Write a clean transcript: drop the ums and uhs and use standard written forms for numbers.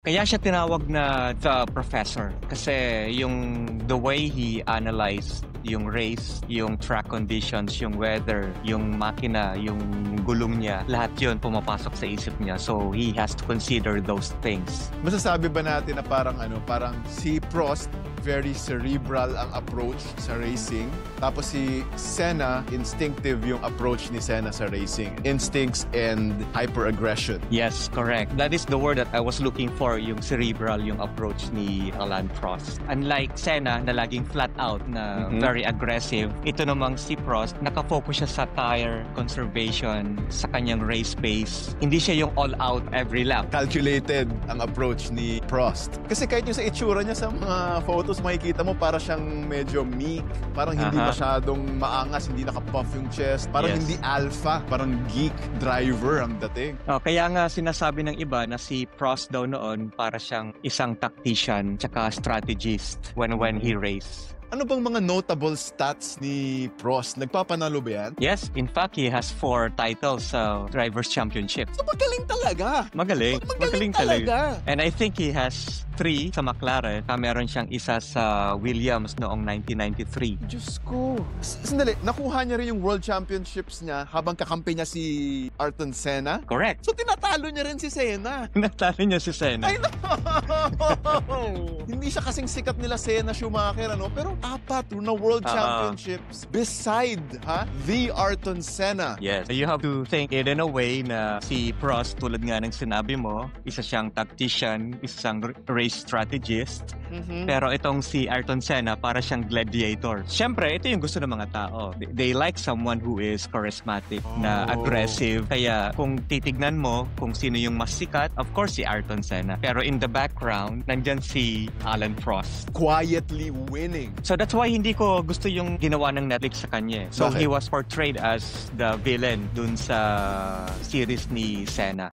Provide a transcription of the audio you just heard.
Kaya siya tinawag na The Professor kasi yung the way he analyzed yung race, yung track conditions, yung weather, yung makina, yung gulong niya, lahat yun pumapasok sa isip niya. So he has to consider those things. Masasabi ba natin na parang si Prost, very cerebral ang approach sa racing. Tapos si Senna, instinctive yung approach ni Senna sa racing. Instincts and hyper-aggression. Yes, correct. That is the word that I was looking for, yung cerebral, yung approach ni Alain Prost. Unlike Senna na laging flat out na very aggressive, ito namang si Prost, nakafocus siya sa tire conservation, sa kanyang race pace. Hindi siya yung all-out every lap. Calculated ang approach ni Prost. Kasi kahit yung sa itsura niya sa mga photos, makikita mo para siyang medyo meek, parang hindi masyadong maangas, hindi naka-puff yung chest, parang hindi alpha, parang geek driver ang dating. Kaya nga sinasabi ng iba na si Prost daw noon para siyang isang tactician tsaka strategist when he race. Ano bang mga notable stats ni Prost? Nagpapanalo ba yan? Yes, in fact, he has 4 titles sa Drivers' Championship. So magaling talaga! Magaling talaga. And I think he has 3 sa McLaren. Meron siyang isa sa Williams noong 1993. Diyos ko! Sandali, nakuha niya rin yung World Championships niya habang kakampi niya si Ayrton Senna? Correct. So tinatalo niya rin si Senna? Tinatalo niya si Senna. I know! Hindi siya kasing sikat nila Senna, Schumacher, ano? Pero 4 na World Championships beside, the Ayrton Senna. Yes. You have to think it in a way na si Prost, tulad nga ng sinabi mo, isa siyang tactician, isa siyang race strategist. Pero itong si Ayrton Senna, para siyang gladiator. Siyempre, ito yung gusto ng mga tao. They like someone who is charismatic, na aggressive. Kaya kung titignan mo kung sino yung mas sikat, of course si Ayrton Senna. Pero in the background, nandyan si Alain Prost. Quietly winning. So that's why hindi ko gusto yung ginawa ng Netflix sa kanya. So he was portrayed as the villain dun sa series ni Senna.